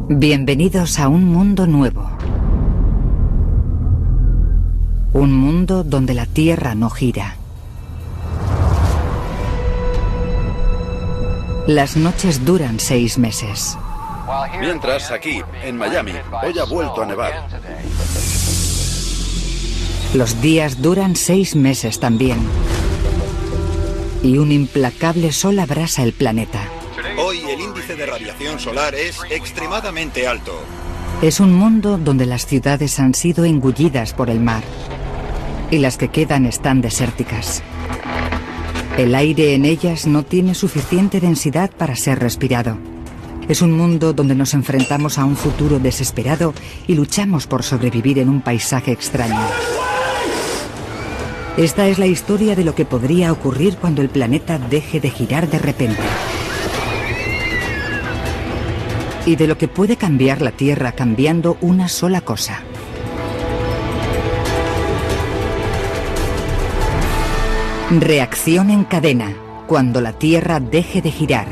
Bienvenidos a un mundo nuevo. Un mundo donde la Tierra no gira. Las noches duran 6 meses. Mientras, aquí, en Miami, hoy ha vuelto a nevar. Los días duran 6 meses también. Y un implacable sol abrasa el planeta. Hoy el índice de radiación solar es extremadamente alto. Es un mundo donde las ciudades han sido engullidas por el mar. Y las que quedan están desérticas. El aire en ellas no tiene suficiente densidad para ser respirado. Es un mundo donde nos enfrentamos a un futuro desesperado y luchamos por sobrevivir en un paisaje extraño. Esta es la historia de lo que podría ocurrir cuando el planeta deje de girar de repente. Y de lo que puede cambiar la Tierra cambiando una sola cosa. Reacción en cadena, cuando la Tierra deje de girar.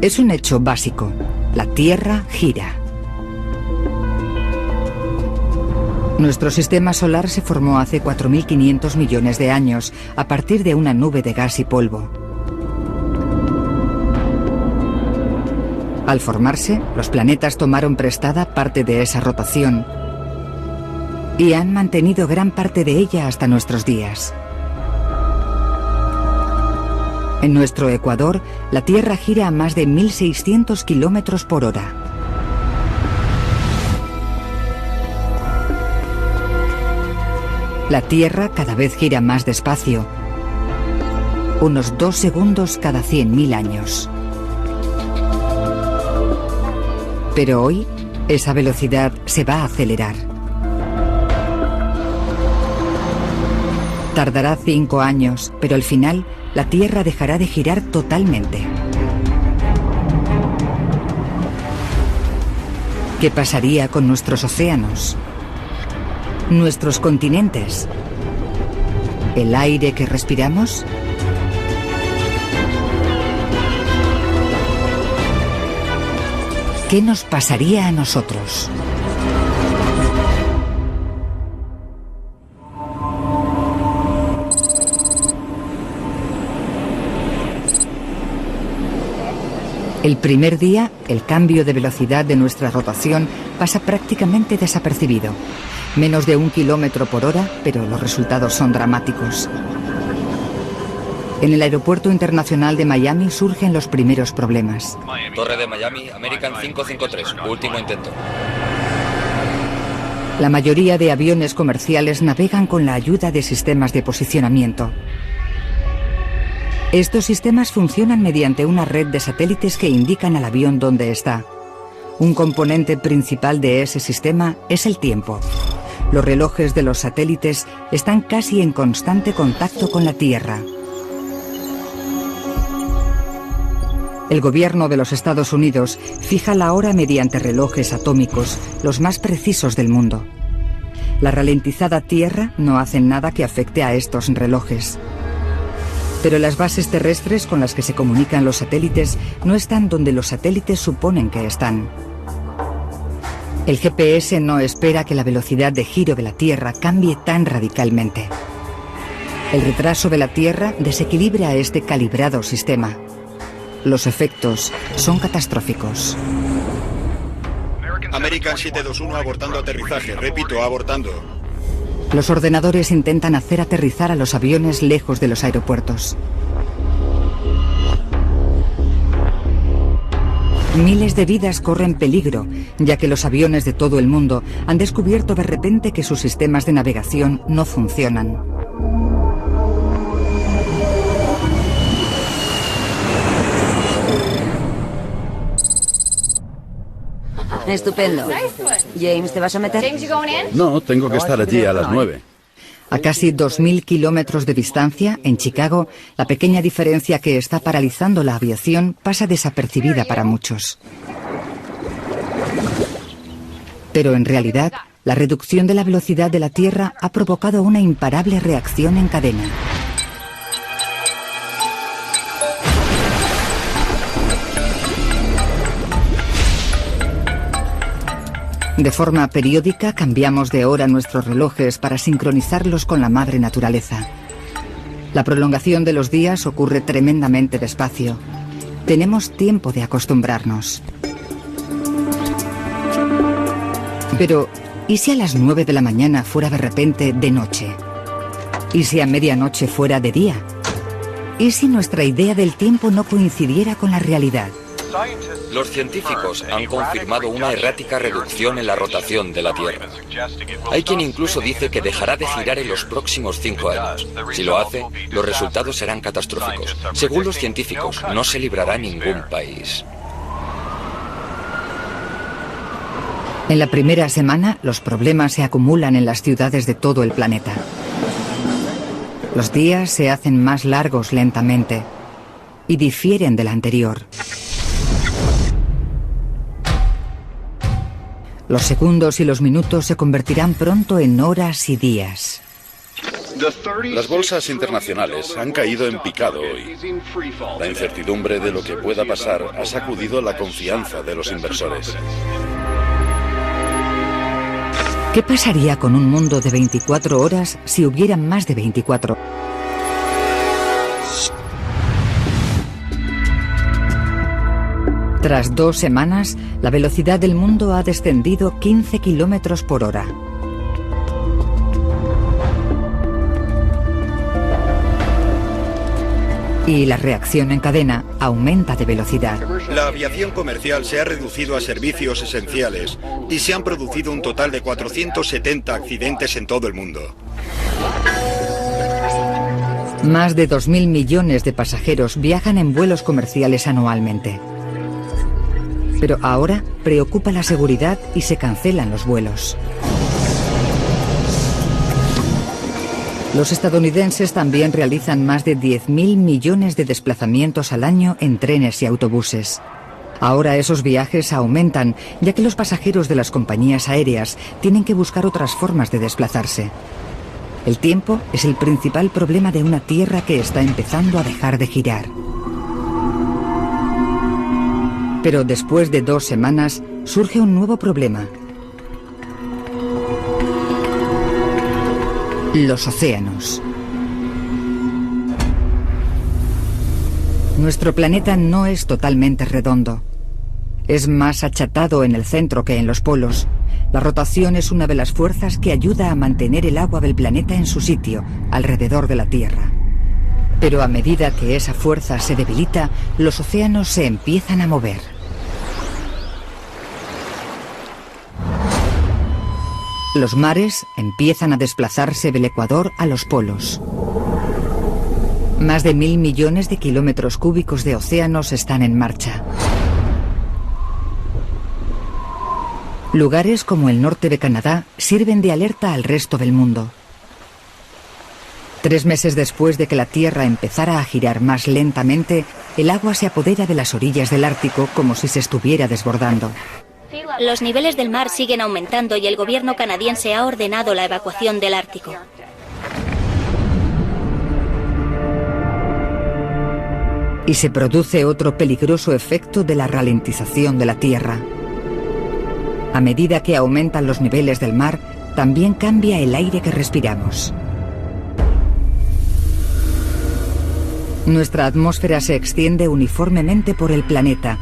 Es un hecho básico. La Tierra gira. Nuestro sistema solar se formó hace 4.500 millones de años a partir de una nube de gas y polvo. Al formarse, los planetas tomaron prestada parte de esa rotación y han mantenido gran parte de ella hasta nuestros días. En nuestro ecuador, la Tierra gira a más de 1.600 kilómetros por hora. La Tierra cada vez gira más despacio, unos 2 segundos cada 100.000 años. Pero hoy, esa velocidad se va a acelerar. Tardará 5 años, pero al final, la Tierra dejará de girar totalmente. ¿Qué pasaría con nuestros océanos? ¿Nuestros continentes? ¿El aire que respiramos? ¿Qué nos pasaría a nosotros? El primer día, el cambio de velocidad de nuestra rotación pasa prácticamente desapercibido. Menos de 1 kilómetro por hora, pero los resultados son dramáticos. En el Aeropuerto Internacional de Miami surgen los primeros problemas. Torre de Miami, American 553, último intento. La mayoría de aviones comerciales navegan con la ayuda de sistemas de posicionamiento. Estos sistemas funcionan mediante una red de satélites que indican al avión dónde está. Un componente principal de ese sistema es el tiempo. Los relojes de los satélites están casi en constante contacto con la Tierra. El gobierno de los Estados Unidos fija la hora mediante relojes atómicos, los más precisos del mundo. La ralentizada Tierra no hace nada que afecte a estos relojes. Pero las bases terrestres con las que se comunican los satélites no están donde los satélites suponen que están. El GPS no espera que la velocidad de giro de la Tierra cambie tan radicalmente. El retraso de la Tierra desequilibra este calibrado sistema. Los efectos son catastróficos. American 721 abortando aterrizaje, repito, abortando. Los ordenadores intentan hacer aterrizar a los aviones lejos de los aeropuertos. Miles de vidas corren peligro, ya que los aviones de todo el mundo han descubierto de repente que sus sistemas de navegación no funcionan. Estupendo. James, ¿te vas a meter? No, tengo que estar allí a las 9. A casi 2.000 kilómetros de distancia, en Chicago, la pequeña diferencia que está paralizando la aviación pasa desapercibida para muchos. Pero en realidad, La reducción de la velocidad de la Tierra ha provocado una imparable reacción en cadena. De forma periódica cambiamos de hora nuestros relojes para sincronizarlos con la madre naturaleza. La prolongación de los días ocurre tremendamente despacio. Tenemos tiempo de acostumbrarnos. Pero, ¿y si a las 9 de la mañana fuera de repente de noche? ¿Y si a medianoche fuera de día? ¿Y si nuestra idea del tiempo no coincidiera con la realidad? Los científicos han confirmado una errática reducción en la rotación de la Tierra. Hay quien incluso dice que dejará de girar en los próximos 5 años. Si lo hace, los resultados serán catastróficos. Según los científicos, no se librará ningún país. En la primera semana, los problemas se acumulan en las ciudades de todo el planeta. Los días se hacen más largos lentamente y difieren del anterior. Los segundos y los minutos se convertirán pronto en horas y días. Las bolsas internacionales han caído en picado hoy. La incertidumbre de lo que pueda pasar ha sacudido la confianza de los inversores. ¿Qué pasaría con un mundo de 24 horas si hubiera más de 24? Tras 2 semanas, la velocidad del mundo ha descendido 15 kilómetros por hora. Y la reacción en cadena aumenta de velocidad. La aviación comercial se ha reducido a servicios esenciales y se han producido un total de 470 accidentes en todo el mundo. Más de 2.000 millones de pasajeros viajan en vuelos comerciales anualmente. Pero ahora preocupa la seguridad y se cancelan los vuelos. Los estadounidenses también realizan más de 10.000 millones de desplazamientos al año en trenes y autobuses. Ahora esos viajes aumentan, ya que los pasajeros de las compañías aéreas tienen que buscar otras formas de desplazarse. El tiempo es el principal problema de una Tierra que está empezando a dejar de girar. Pero después de 2 semanas surge un nuevo problema. Los océanos. Nuestro planeta no es totalmente redondo. Es más achatado en el centro que en los polos. La rotación es una de las fuerzas que ayuda a mantener el agua del planeta en su sitio, alrededor de la Tierra. Pero a medida que esa fuerza se debilita, los océanos se empiezan a mover. Los mares empiezan a desplazarse del ecuador a los polos. Más de 1.000 millones de kilómetros cúbicos de océanos están en marcha. Lugares como el norte de Canadá sirven de alerta al resto del mundo. 3 meses después de que la Tierra empezara a girar más lentamente, el agua se apodera de las orillas del Ártico como si se estuviera desbordando. Los niveles del mar siguen aumentando y el gobierno canadiense ha ordenado la evacuación del Ártico. Y se produce otro peligroso efecto de la ralentización de la Tierra. A medida que aumentan los niveles del mar, también cambia el aire que respiramos. Nuestra atmósfera se extiende uniformemente por el planeta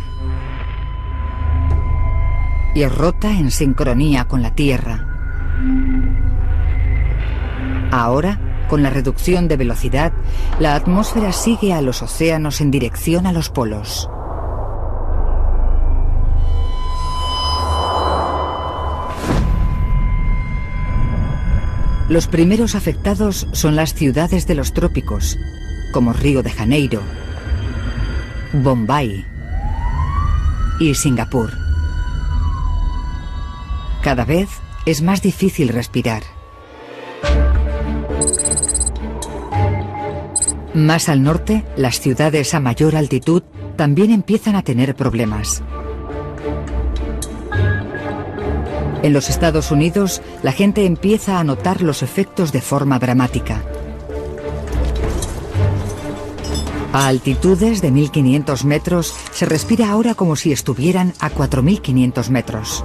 y rota en sincronía con la Tierra. Ahora, con la reducción de velocidad, la atmósfera sigue a los océanos en dirección a los polos. Los primeros afectados son las ciudades de los trópicos, como Río de Janeiro, Bombay y Singapur. Cada vez es más difícil respirar. Más al norte, las ciudades a mayor altitud también empiezan a tener problemas. En los Estados Unidos, la gente empieza a notar los efectos de forma dramática. A altitudes de 1500 metros, se respira ahora como si estuvieran a 4500 metros.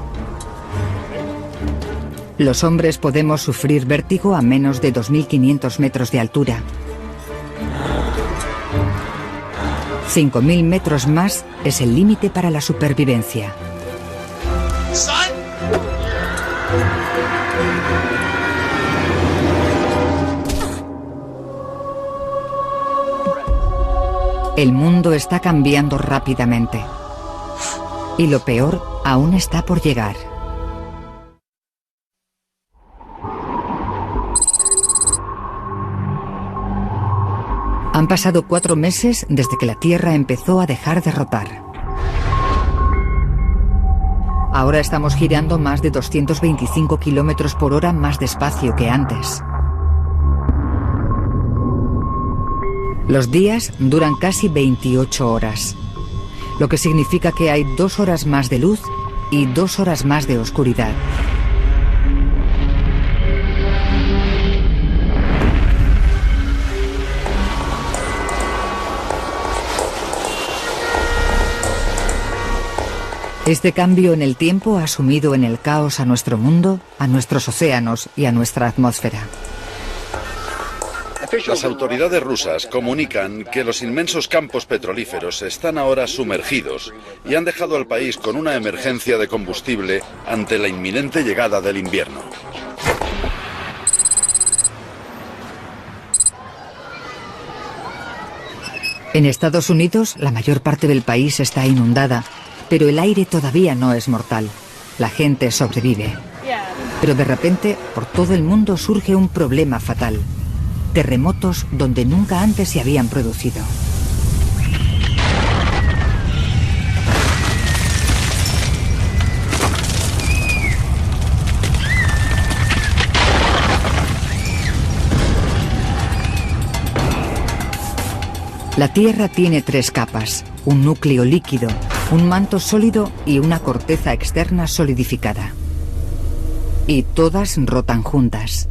Los hombres podemos sufrir vértigo a menos de 2500 metros de altura. 5000 metros más es el límite para la supervivencia. El mundo está cambiando rápidamente. Y lo peor aún está por llegar. Han pasado 4 meses desde que la Tierra empezó a dejar de rotar. Ahora estamos girando más de 225 kilómetros por hora más despacio que antes. Los días duran casi 28 horas, lo que significa que hay 2 horas más de luz y 2 horas más de oscuridad. Este cambio en el tiempo ha sumido en el caos a nuestro mundo, a nuestros océanos y a nuestra atmósfera. Las autoridades rusas comunican que los inmensos campos petrolíferos están ahora sumergidos y han dejado al país con una emergencia de combustible ante la inminente llegada del invierno. En Estados Unidos, la mayor parte del país está inundada, pero el aire todavía no es mortal. La gente sobrevive. Pero de repente, por todo el mundo surge un problema fatal. Terremotos donde nunca antes se habían producido. La Tierra tiene 3 capas, un núcleo líquido, un manto sólido y una corteza externa solidificada. Y todas rotan juntas.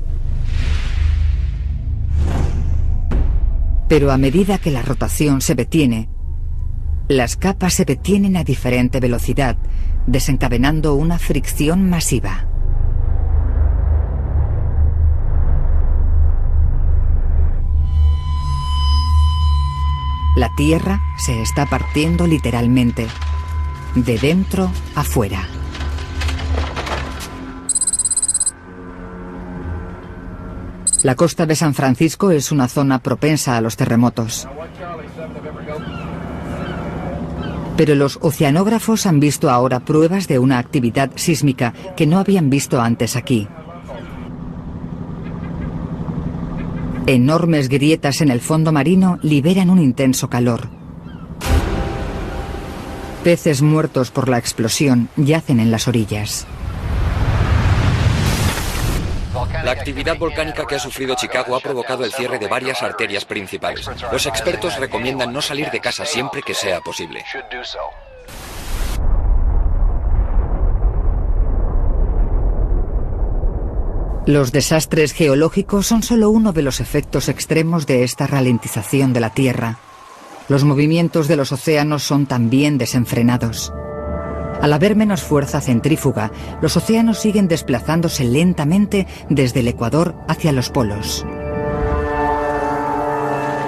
Pero a medida que la rotación se detiene, las capas se detienen a diferente velocidad, desencadenando una fricción masiva. La Tierra se está partiendo literalmente, de dentro a fuera. La costa de San Francisco es una zona propensa a los terremotos. Pero los oceanógrafos han visto ahora pruebas de una actividad sísmica que no habían visto antes aquí. Enormes grietas en el fondo marino liberan un intenso calor. Peces muertos por la explosión yacen en las orillas. La actividad volcánica que ha sufrido Chicago ha provocado el cierre de varias arterias principales. Los expertos recomiendan no salir de casa siempre que sea posible. Los desastres geológicos son solo uno de los efectos extremos de esta ralentización de la Tierra. Los movimientos de los océanos son también desenfrenados. Al haber menos fuerza centrífuga, los océanos siguen desplazándose lentamente desde el Ecuador hacia los polos.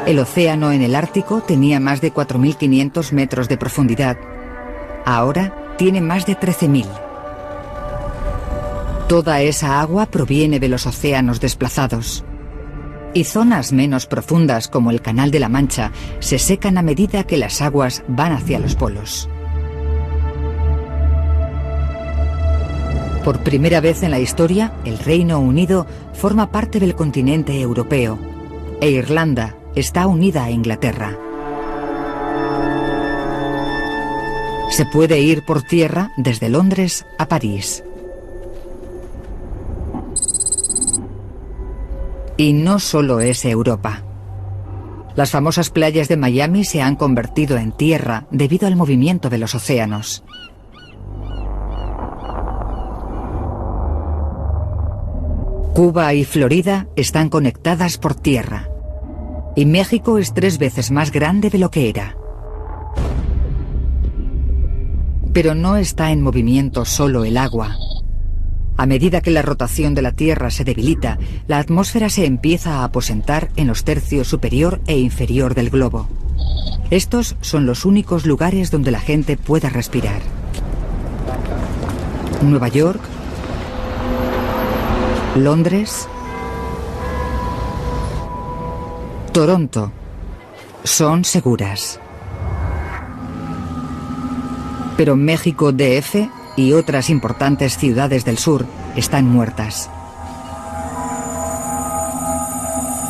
El océano en el Ártico tenía más de 4.500 metros de profundidad. Ahora tiene más de 13.000. Toda esa agua proviene de los océanos desplazados. Y zonas menos profundas, como el Canal de la Mancha, se secan a medida que las aguas van hacia los polos. Por primera vez en la historia, el Reino Unido forma parte del continente europeo, e Irlanda está unida a Inglaterra. Se puede ir por tierra desde Londres a París. Y no solo es Europa. Las famosas playas de Miami se han convertido en tierra debido al movimiento de los océanos. Cuba y Florida están conectadas por tierra. Y México es 3 veces más grande de lo que era. Pero no está en movimiento solo el agua. A medida que la rotación de la Tierra se debilita, la atmósfera se empieza a aposentar en los tercios superior e inferior del globo. Estos son los únicos lugares donde la gente pueda respirar. Nueva York, Londres, Toronto son seguras. Pero México DF y otras importantes ciudades del sur están muertas.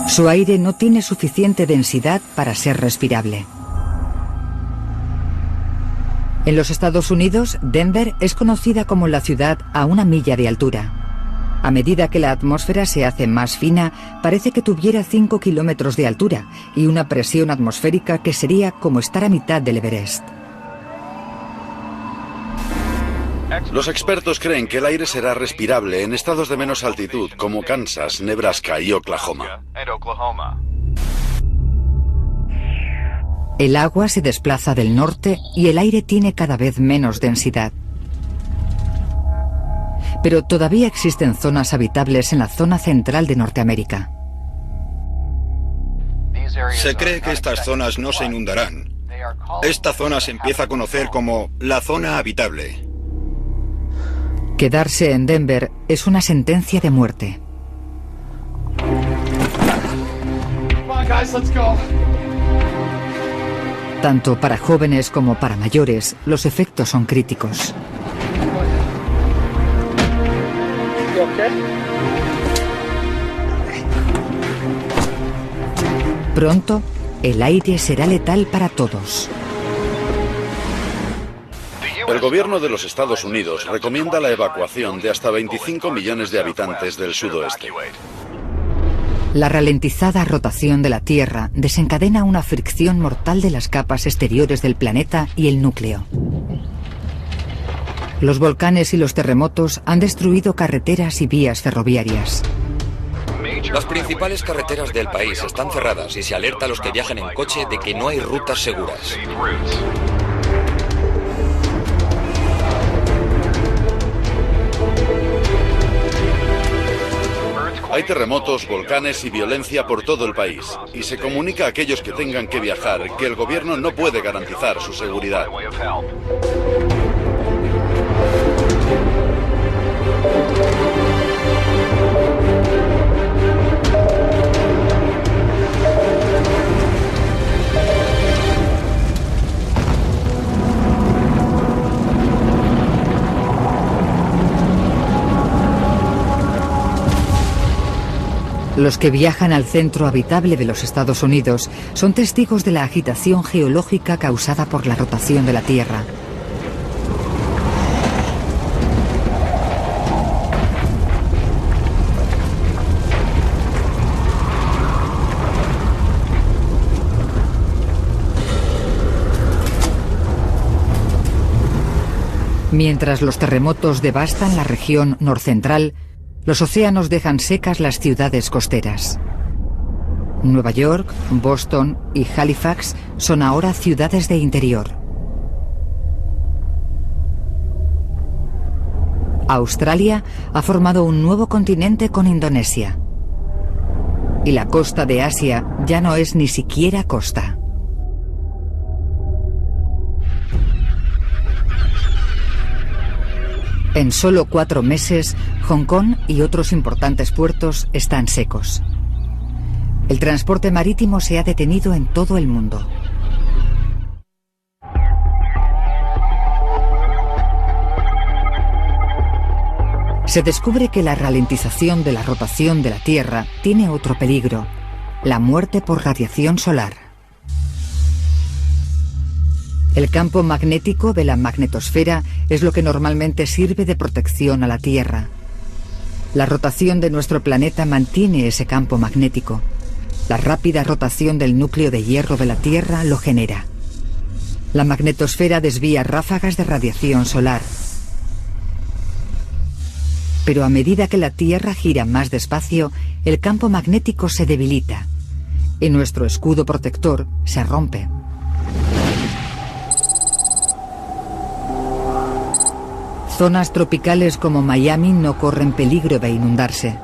Su aire no tiene suficiente densidad para ser respirable. En los Estados Unidos, Denver es conocida como la ciudad a 1 milla de altura. A medida que la atmósfera se hace más fina, parece que tuviera 5 kilómetros de altura y una presión atmosférica que sería como estar a mitad del Everest. Los expertos creen que el aire será respirable en estados de menos altitud como Kansas, Nebraska y Oklahoma. El agua se desplaza del norte y el aire tiene cada vez menos densidad. Pero todavía existen zonas habitables en la zona central de Norteamérica. Se cree que estas zonas no se inundarán. Esta zona se empieza a conocer como la zona habitable. Quedarse en Denver es una sentencia de muerte. Tanto para jóvenes como para mayores, los efectos son críticos. Pronto, el aire será letal para todos. El gobierno de los Estados Unidos recomienda la evacuación de hasta 25 millones de habitantes del sudoeste. La ralentizada rotación de la Tierra desencadena una fricción mortal de las capas exteriores del planeta y el núcleo. Los volcanes y los terremotos han destruido carreteras y vías ferroviarias. Las principales carreteras del país están cerradas y se alerta a los que viajan en coche de que no hay rutas seguras. Hay terremotos, volcanes y violencia por todo el país, y se comunica a aquellos que tengan que viajar que el gobierno no puede garantizar su seguridad. Los que viajan al centro habitable de los Estados Unidos son testigos de la agitación geológica causada por la rotación de la Tierra. Mientras los terremotos devastan la región norcentral, los océanos dejan secas las ciudades costeras. Nueva York, Boston y Halifax son ahora ciudades de interior. Australia ha formado un nuevo continente con Indonesia. Y la costa de Asia ya no es ni siquiera costa. En solo 4 meses, Hong Kong y otros importantes puertos están secos. El transporte marítimo se ha detenido en todo el mundo. Se descubre que la ralentización de la rotación de la Tierra tiene otro peligro: la muerte por radiación solar. El campo magnético de la magnetosfera es lo que normalmente sirve de protección a la Tierra. La rotación de nuestro planeta mantiene ese campo magnético. La rápida rotación del núcleo de hierro de la Tierra lo genera. La magnetosfera desvía ráfagas de radiación solar. Pero a medida que la Tierra gira más despacio, el campo magnético se debilita y nuestro escudo protector se rompe. Zonas tropicales como Miami no corren peligro de inundarse.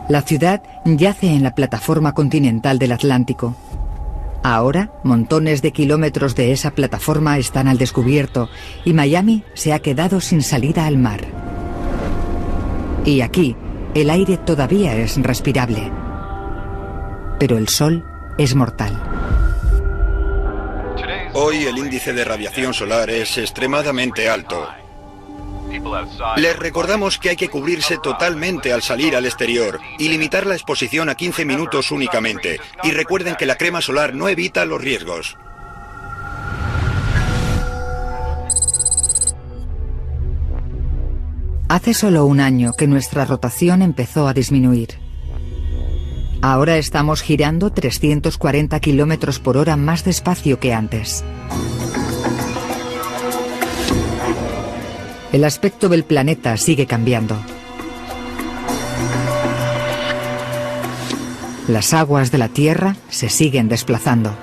La ciudad yace en la plataforma continental del Atlántico. Ahora, montones de kilómetros de esa plataforma están al descubierto y Miami se ha quedado sin salida al mar. Y aquí, el aire todavía es respirable. Pero el sol es mortal. Hoy el índice de radiación solar es extremadamente alto. Les recordamos que hay que cubrirse totalmente al salir al exterior y limitar la exposición a 15 minutos únicamente. Y recuerden que la crema solar no evita los riesgos. Hace solo un año que nuestra rotación empezó a disminuir. Ahora estamos girando 340 kilómetros por hora más despacio que antes. El aspecto del planeta sigue cambiando. Las aguas de la Tierra se siguen desplazando.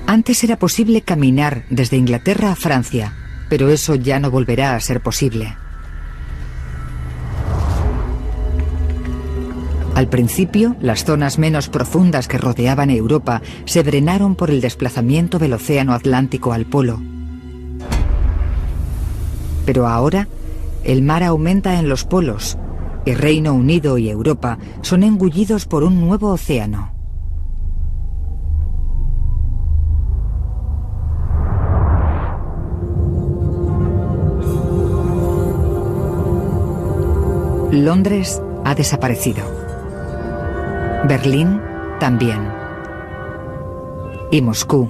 Antes era posible caminar desde Inglaterra a Francia, pero eso ya no volverá a ser posible. Al principio, las zonas menos profundas que rodeaban Europa se drenaron por el desplazamiento del océano Atlántico al polo. Pero ahora, el mar aumenta en los polos y Reino Unido y Europa son engullidos por un nuevo océano. Londres ha desaparecido. Berlín también. Y Moscú.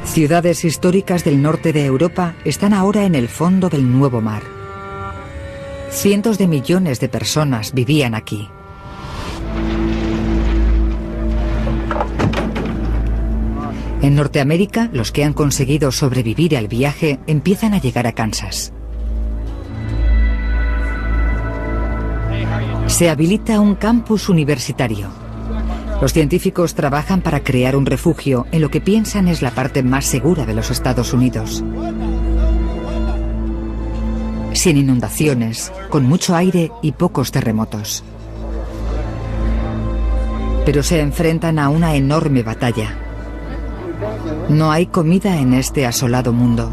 Ciudades históricas del norte de Europa están ahora en el fondo del nuevo mar. Cientos de millones de personas vivían aquí. En Norteamérica, los que han conseguido sobrevivir al viaje empiezan a llegar a Kansas. Se habilita un campus universitario. Los científicos trabajan para crear un refugio en lo que piensan es la parte más segura de los Estados Unidos. Sin inundaciones, con mucho aire y pocos terremotos. Pero se enfrentan a una enorme batalla. No hay comida en este asolado mundo.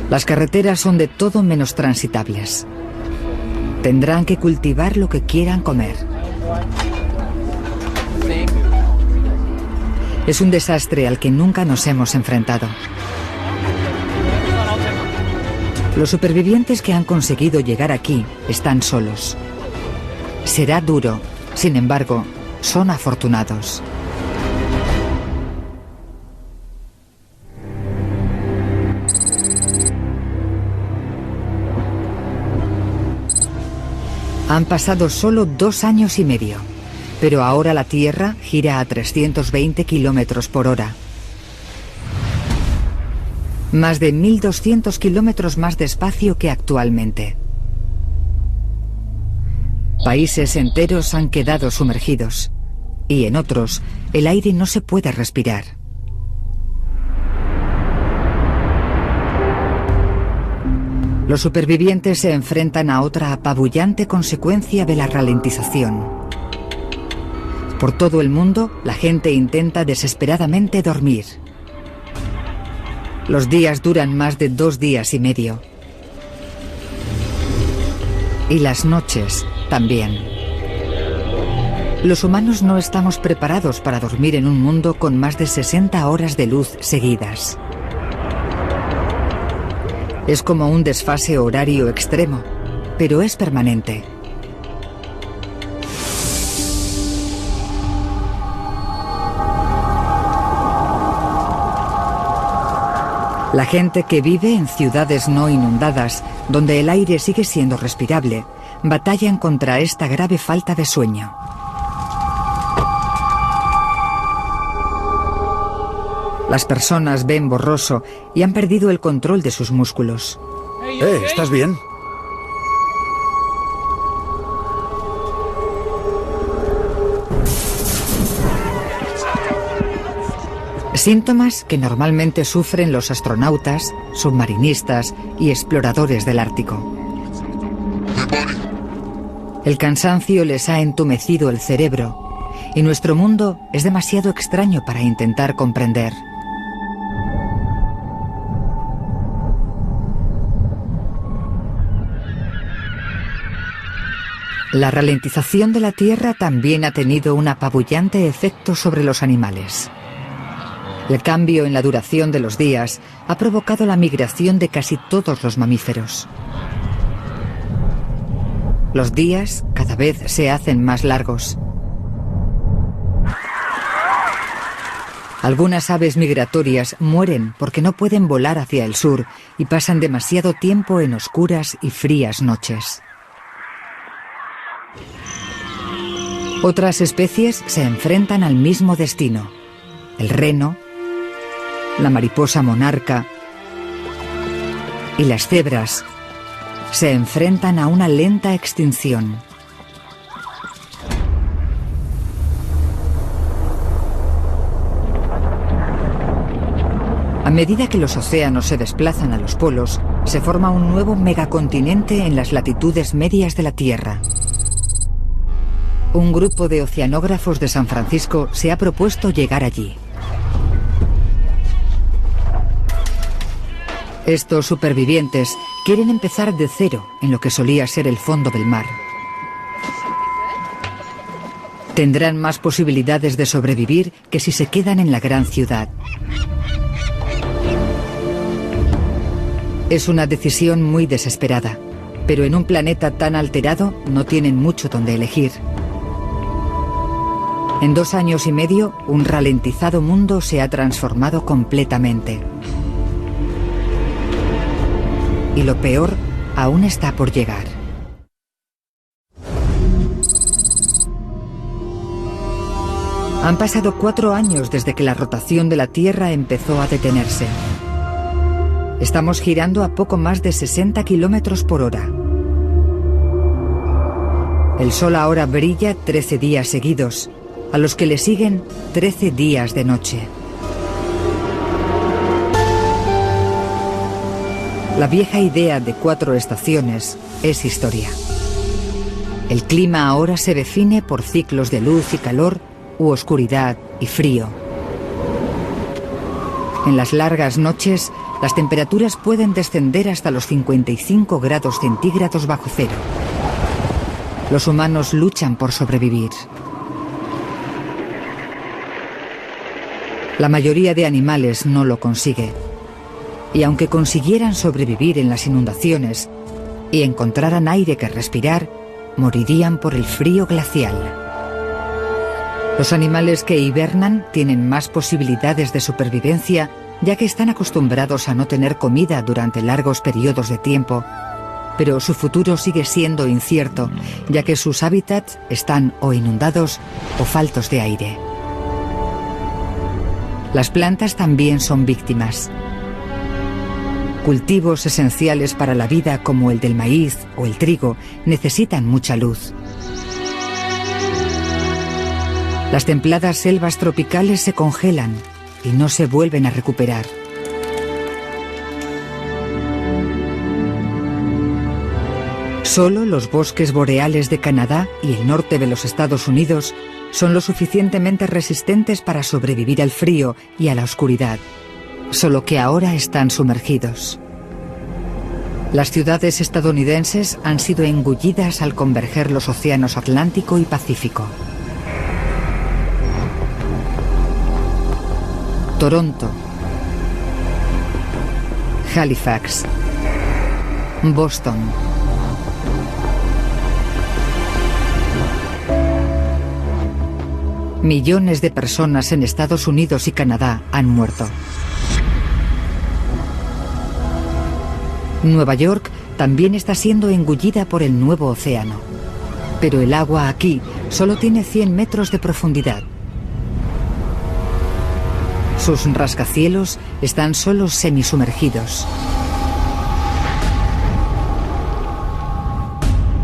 Las carreteras son de todo menos transitables. Tendrán que cultivar lo que quieran comer. Es un desastre al que nunca nos hemos enfrentado. Los supervivientes que han conseguido llegar aquí están solos. Será duro, sin embargo, son afortunados. Han pasado solo 2 años y medio, pero ahora la Tierra gira a 320 kilómetros por hora. Más de 1.200 kilómetros más despacio que actualmente. Países enteros han quedado sumergidos, y en otros, el aire no se puede respirar. Los supervivientes se enfrentan a otra apabullante consecuencia de la ralentización. Por todo el mundo, la gente intenta desesperadamente dormir. Los días duran más de 2 días y medio. Y las noches también. Los humanos no estamos preparados para dormir en un mundo con más de 60 horas de luz seguidas. Es como un desfase horario extremo, pero es permanente. La gente que vive en ciudades no inundadas, donde el aire sigue siendo respirable, batallan contra esta grave falta de sueño. Las personas ven borroso y han perdido el control de sus músculos. ¿Estás bien? Síntomas que normalmente sufren los astronautas, submarinistas y exploradores del Ártico. El cansancio les ha entumecido el cerebro y nuestro mundo es demasiado extraño para intentar comprender. La ralentización de la Tierra también ha tenido un apabullante efecto sobre los animales. El cambio en la duración de los días ha provocado la migración de casi todos los mamíferos. Los días cada vez se hacen más largos. Algunas aves migratorias mueren porque no pueden volar hacia el sur y pasan demasiado tiempo en oscuras y frías noches. Otras especies se enfrentan al mismo destino. El reno, la mariposa monarca y las cebras se enfrentan a una lenta extinción. A medida que los océanos se desplazan a los polos, se forma un nuevo megacontinente en las latitudes medias de la Tierra. Un grupo de oceanógrafos de San Francisco se ha propuesto llegar allí. Estos supervivientes quieren empezar de cero en lo que solía ser el fondo del mar. Tendrán más posibilidades de sobrevivir que si se quedan en la gran ciudad. Es una decisión muy desesperada, pero en un planeta tan alterado no tienen mucho donde elegir. En 2 años y medio, un ralentizado mundo se ha transformado completamente. Y lo peor aún está por llegar. Han pasado 4 años desde que la rotación de la Tierra empezó a detenerse. Estamos girando a poco más de 60 kilómetros por hora. El Sol ahora brilla 13 días seguidos, a los que le siguen 13 días de noche. La vieja idea de 4 estaciones es historia. El clima ahora se define por ciclos de luz y calor, u oscuridad y frío. En las largas noches, las temperaturas pueden descender hasta los 55 grados centígrados bajo cero. Los humanos luchan por sobrevivir. La mayoría de animales no lo consigue. Y aunque consiguieran sobrevivir en las inundaciones y encontraran aire que respirar, morirían por el frío glacial. Los animales que hibernan tienen más posibilidades de supervivencia, ya que están acostumbrados a no tener comida durante largos periodos de tiempo, pero su futuro sigue siendo incierto, ya que sus hábitats están o inundados o faltos de aire. Las plantas también son víctimas. Cultivos esenciales para la vida como el del maíz o el trigo necesitan mucha luz. Las templadas selvas tropicales se congelan y no se vuelven a recuperar. Solo los bosques boreales de Canadá y el norte de los Estados Unidos son lo suficientemente resistentes para sobrevivir al frío y a la oscuridad, solo que ahora están sumergidos. Las ciudades estadounidenses han sido engullidas al converger los océanos Atlántico y Pacífico. Toronto, Halifax, Boston. Millones de personas en Estados Unidos y Canadá han muerto. Nueva York también está siendo engullida por el nuevo océano. Pero el agua aquí solo tiene 100 metros de profundidad. Sus rascacielos están solo semisumergidos.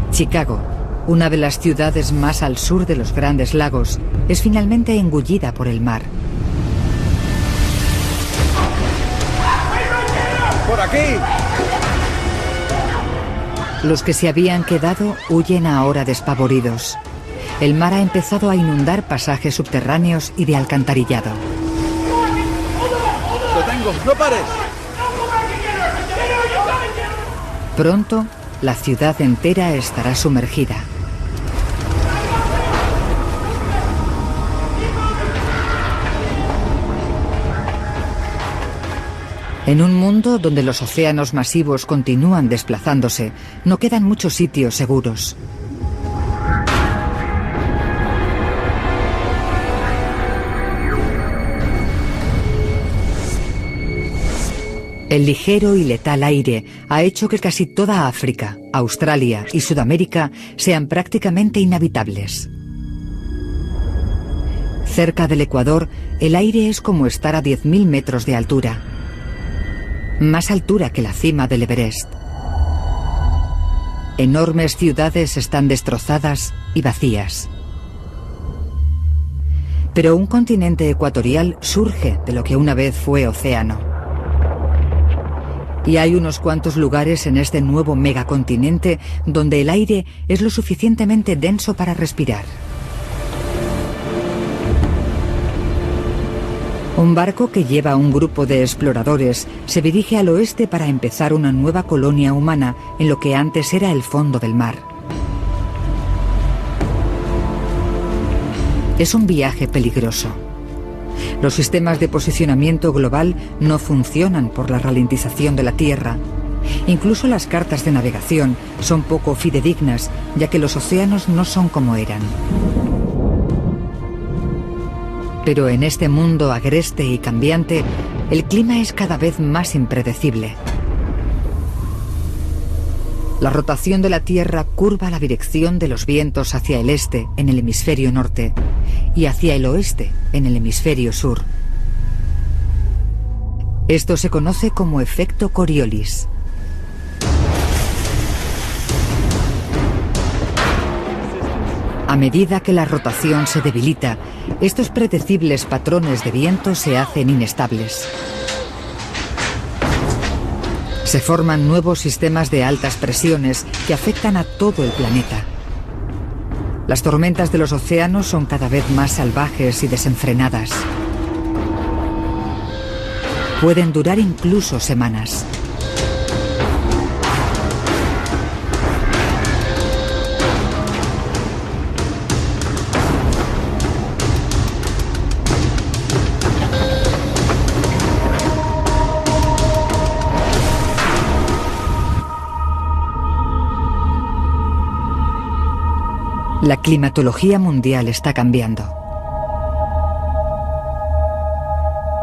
Chicago, una de las ciudades más al sur de los Grandes Lagos, es finalmente engullida por el mar. ¡Por aquí! Los que se habían quedado huyen ahora despavoridos. El mar ha empezado a inundar pasajes subterráneos y de alcantarillado. ¡Lo tengo! ¡No pares! Pronto, la ciudad entera estará sumergida. En un mundo donde los océanos masivos continúan desplazándose, no quedan muchos sitios seguros. El ligero y letal aire ha hecho que casi toda África, Australia y Sudamérica sean prácticamente inhabitables. Cerca del Ecuador, el aire es como estar a 10.000 metros de altura. Más altura que la cima del Everest. Enormes ciudades están destrozadas y vacías. Pero un continente ecuatorial surge de lo que una vez fue océano. Y hay unos cuantos lugares en este nuevo megacontinente donde el aire es lo suficientemente denso para respirar. Un barco que lleva a un grupo de exploradores se dirige al oeste para empezar una nueva colonia humana en lo que antes era el fondo del mar. Es un viaje peligroso. Los sistemas de posicionamiento global no funcionan por la ralentización de la Tierra. Incluso las cartas de navegación son poco fidedignas, ya que los océanos no son como eran. Pero en este mundo agreste y cambiante, el clima es cada vez más impredecible. La rotación de la Tierra curva la dirección de los vientos hacia el este en el hemisferio norte y hacia el oeste en el hemisferio sur. Esto se conoce como efecto Coriolis. A medida que la rotación se debilita, estos predecibles patrones de viento se hacen inestables. Se forman nuevos sistemas de altas presiones que afectan a todo el planeta. Las tormentas de los océanos son cada vez más salvajes y desenfrenadas. Pueden durar incluso semanas. La climatología mundial está cambiando.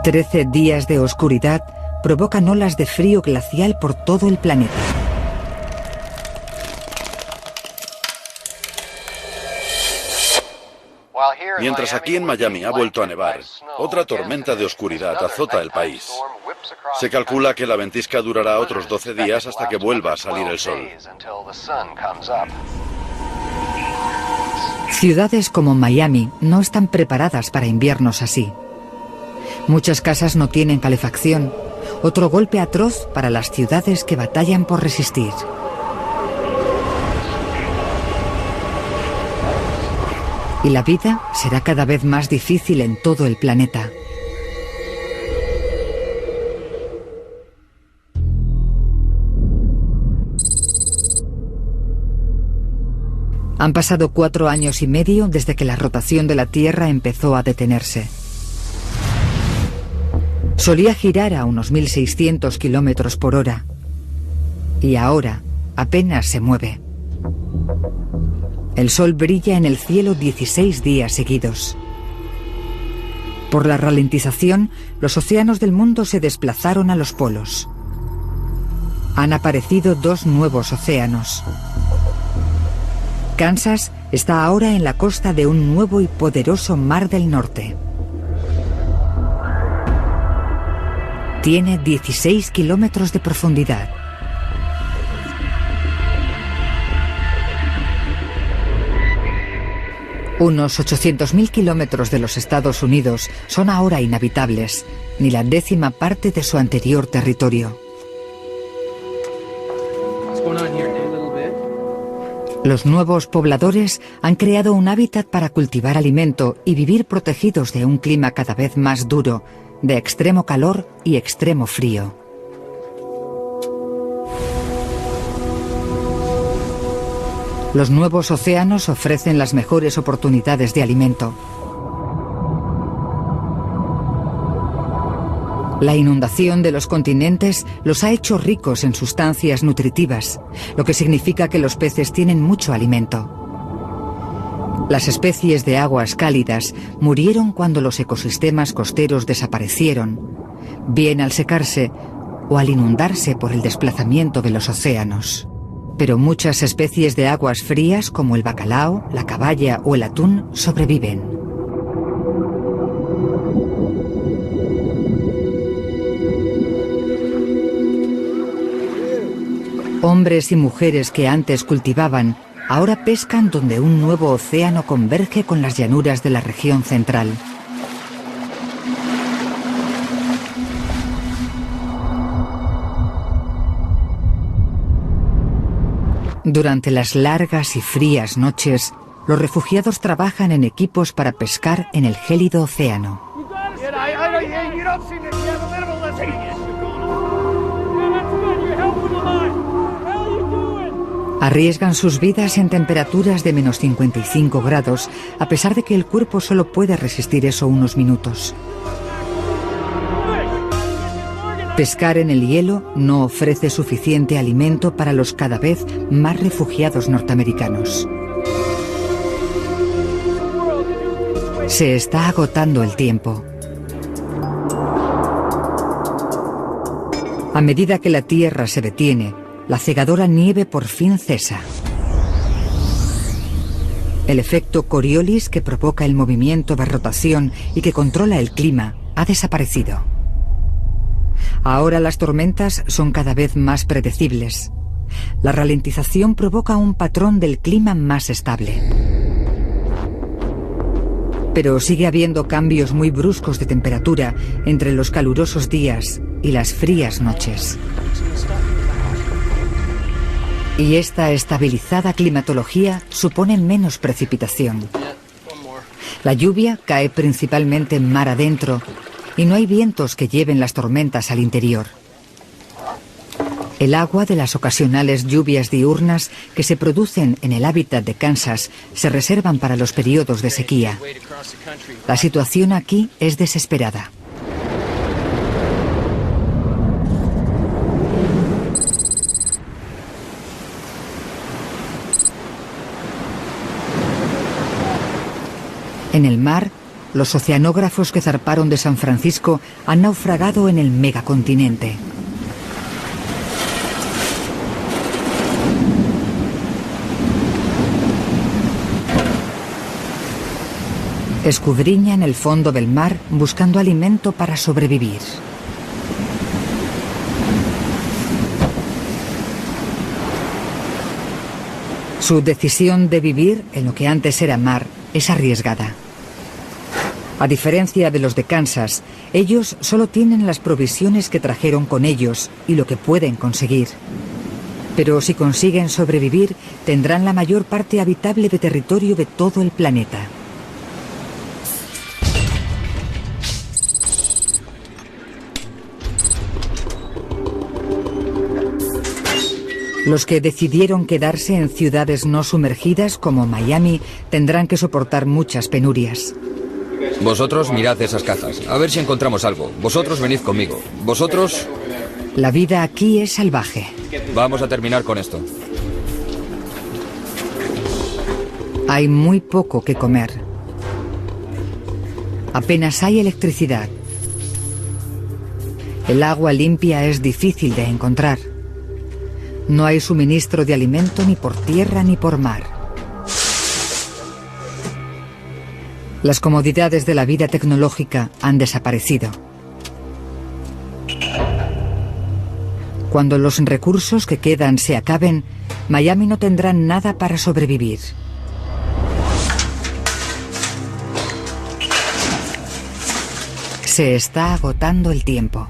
13 días de oscuridad provocan olas de frío glacial por todo el planeta. Mientras aquí en Miami ha vuelto a nevar, otra tormenta de oscuridad azota el país. Se calcula que la ventisca durará otros 12 días hasta que vuelva a salir el sol. Ciudades como Miami no están preparadas para inviernos así. Muchas casas no tienen calefacción, otro golpe atroz para las ciudades que batallan por resistir. Y la vida será cada vez más difícil en todo el planeta. Han pasado 4 años y medio desde que la rotación de la Tierra empezó a detenerse. Solía girar a unos 1.600 kilómetros por hora. Y ahora apenas se mueve. El sol brilla en el cielo 16 días seguidos. Por la ralentización, los océanos del mundo se desplazaron a los polos. Han aparecido 2 nuevos océanos. Kansas está ahora en la costa de un nuevo y poderoso Mar del Norte. Tiene 16 kilómetros de profundidad. Unos 800.000 kilómetros de los Estados Unidos son ahora inhabitables, ni la 10ª parte de su anterior territorio. Los nuevos pobladores han creado un hábitat para cultivar alimento y vivir protegidos de un clima cada vez más duro, de extremo calor y extremo frío. Los nuevos océanos ofrecen las mejores oportunidades de alimento. La inundación de los continentes los ha hecho ricos en sustancias nutritivas, lo que significa que los peces tienen mucho alimento. Las especies de aguas cálidas murieron cuando los ecosistemas costeros desaparecieron, bien al secarse o al inundarse por el desplazamiento de los océanos. Pero muchas especies de aguas frías, como el bacalao, la caballa o el atún, sobreviven. Hombres y mujeres que antes cultivaban, ahora pescan donde un nuevo océano converge con las llanuras de la región central. Durante las largas y frías noches, los refugiados trabajan en equipos para pescar en el gélido océano. Arriesgan sus vidas en temperaturas de menos 55 grados, a pesar de que el cuerpo solo puede resistir eso unos minutos. Pescar en el hielo no ofrece suficiente alimento para los cada vez más refugiados norteamericanos. Se está agotando el tiempo. A medida que la Tierra se detiene, la cegadora nieve por fin cesa. El efecto Coriolis, que provoca el movimiento de rotación y que controla el clima, ha desaparecido. Ahora las tormentas son cada vez más predecibles. La ralentización provoca un patrón del clima más estable. Pero sigue habiendo cambios muy bruscos de temperatura entre los calurosos días y las frías noches. Y esta estabilizada climatología supone menos precipitación. La lluvia cae principalmente mar adentro y no hay vientos que lleven las tormentas al interior. El agua de las ocasionales lluvias diurnas que se producen en el hábitat de Kansas se reservan para los periodos de sequía. La situación aquí es desesperada. En el mar, los oceanógrafos que zarparon de San Francisco han naufragado en el megacontinente. Escudriñan el fondo del mar buscando alimento para sobrevivir. Su decisión de vivir en lo que antes era mar es arriesgada. A diferencia de los de Kansas, ellos solo tienen las provisiones que trajeron con ellos y lo que pueden conseguir. Pero si consiguen sobrevivir, tendrán la mayor parte habitable de territorio de todo el planeta. Los que decidieron quedarse en ciudades no sumergidas como Miami tendrán que soportar muchas penurias. Vosotros mirad esas cajas, a ver si encontramos algo. Vosotros venid conmigo. Vosotros... La vida aquí es salvaje. Vamos a terminar con esto. Hay muy poco que comer. Apenas hay electricidad. El agua limpia es difícil de encontrar. No hay suministro de alimento ni por tierra ni por mar. Las comodidades de la vida tecnológica han desaparecido. Cuando los recursos que quedan se acaben, Miami no tendrá nada para sobrevivir. Se está agotando el tiempo.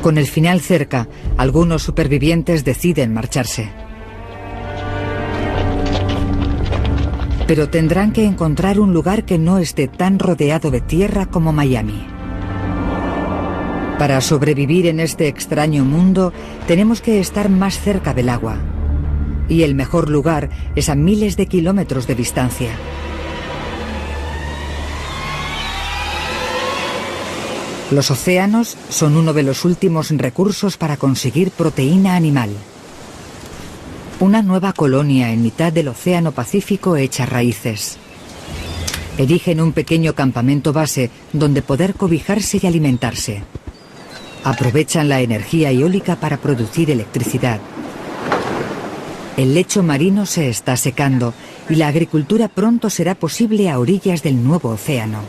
Con el final cerca, algunos supervivientes deciden marcharse. Pero tendrán que encontrar un lugar que no esté tan rodeado de tierra como Miami. Para sobrevivir en este extraño mundo, tenemos que estar más cerca del agua. Y el mejor lugar es a miles de kilómetros de distancia. Los océanos son uno de los últimos recursos para conseguir proteína animal. Una nueva colonia en mitad del Océano Pacífico echa raíces. Erigen un pequeño campamento base donde poder cobijarse y alimentarse. Aprovechan la energía eólica para producir electricidad. El lecho marino se está secando y la agricultura pronto será posible a orillas del nuevo océano.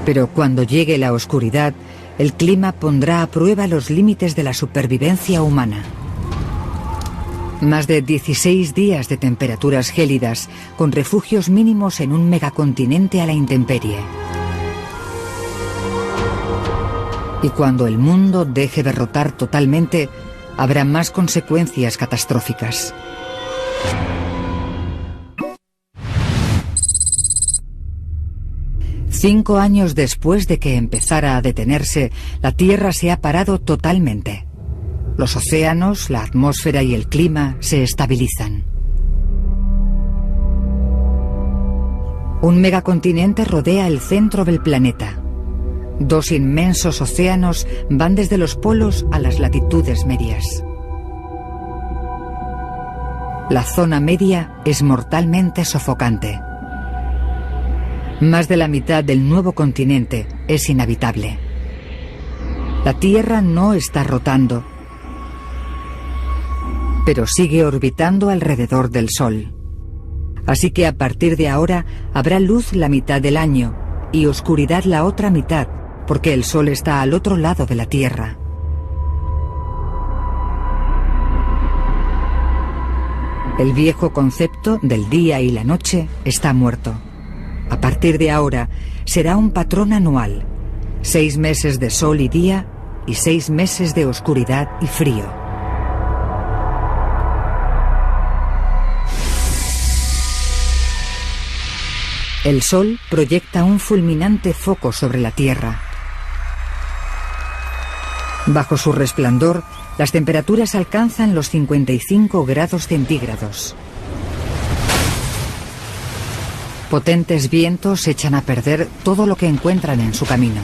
Pero cuando llegue la oscuridad, el clima pondrá a prueba los límites de la supervivencia humana. Más de 16 días de temperaturas gélidas, con refugios mínimos en un megacontinente a la intemperie. Y cuando el mundo deje de rotar totalmente, habrá más consecuencias catastróficas. Cinco años después de que empezara a detenerse, la Tierra se ha parado totalmente. Los océanos, la atmósfera y el clima se estabilizan. Un megacontinente rodea el centro del planeta. Dos inmensos océanos van desde los polos a las latitudes medias. La zona media es mortalmente sofocante. Más de la mitad del nuevo continente es inhabitable. La Tierra no está rotando, pero sigue orbitando alrededor del Sol. Así que a partir de ahora habrá luz la mitad del año y oscuridad la otra mitad, porque el Sol está al otro lado de la Tierra. El viejo concepto del día y la noche está muerto. A partir de ahora será un patrón anual: 6 meses de sol y día y 6 meses de oscuridad y frío. El Sol proyecta un fulminante foco sobre la Tierra. Bajo su resplandor, las temperaturas alcanzan los 55 grados centígrados. Potentes vientos echan a perder todo lo que encuentran en su camino.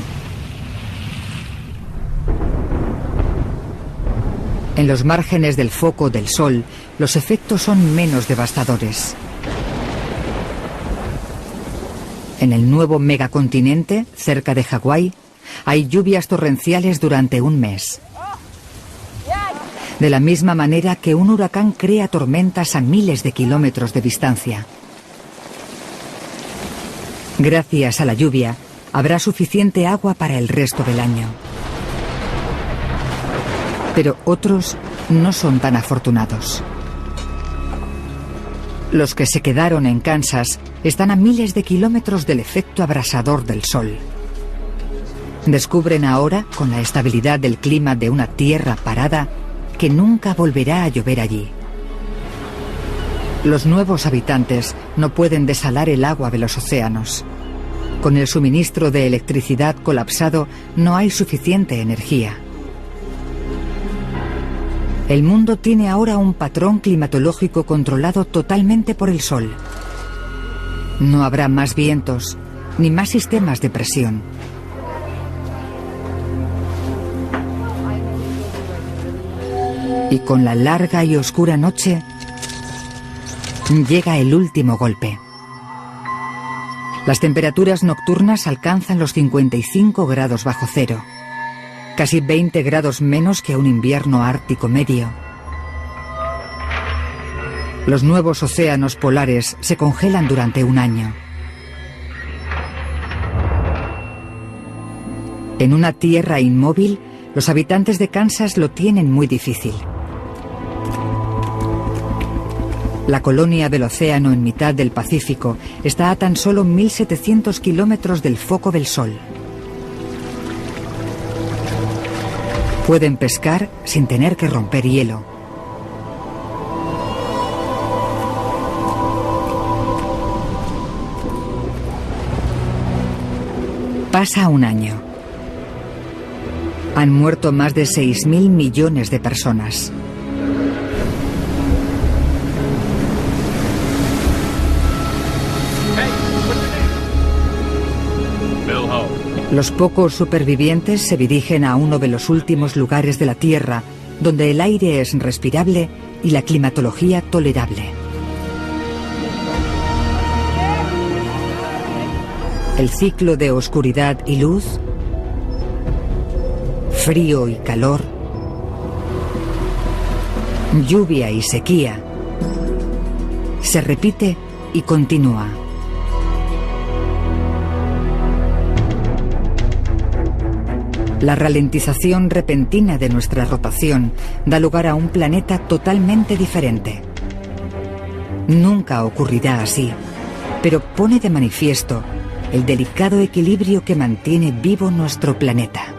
En los márgenes del foco del Sol, los efectos son menos devastadores. En el nuevo megacontinente, cerca de Hawái, hay lluvias torrenciales durante un mes. De la misma manera que un huracán crea tormentas a miles de kilómetros de distancia. Gracias a la lluvia, habrá suficiente agua para el resto del año. Pero otros no son tan afortunados. Los que se quedaron en Kansas están a miles de kilómetros del efecto abrasador del Sol. Descubren ahora, con la estabilidad del clima de una tierra parada, que nunca volverá a llover allí. Los nuevos habitantes no pueden desalar el agua de los océanos. Con el suministro de electricidad colapsado, no hay suficiente energía. El mundo tiene ahora un patrón climatológico controlado totalmente por el Sol. No habrá más vientos, ni más sistemas de presión. Y con la larga y oscura noche, llega el último golpe. Las temperaturas nocturnas alcanzan los 55 grados bajo cero, casi 20 grados menos que un invierno ártico medio. Los nuevos océanos polares se congelan durante un año. En una tierra inmóvil, los habitantes de Kansas lo tienen muy difícil. La colonia del océano en mitad del Pacífico está a tan solo 1.700 kilómetros del foco del sol. Pueden pescar sin tener que romper hielo. Pasa un año. Han muerto más de 6.000 millones de personas. Los pocos supervivientes se dirigen a uno de los últimos lugares de la Tierra, donde el aire es respirable y la climatología tolerable. El ciclo de oscuridad y luz, frío y calor, lluvia y sequía, se repite y continúa. La ralentización repentina de nuestra rotación da lugar a un planeta totalmente diferente. Nunca ocurrirá así, pero pone de manifiesto el delicado equilibrio que mantiene vivo nuestro planeta.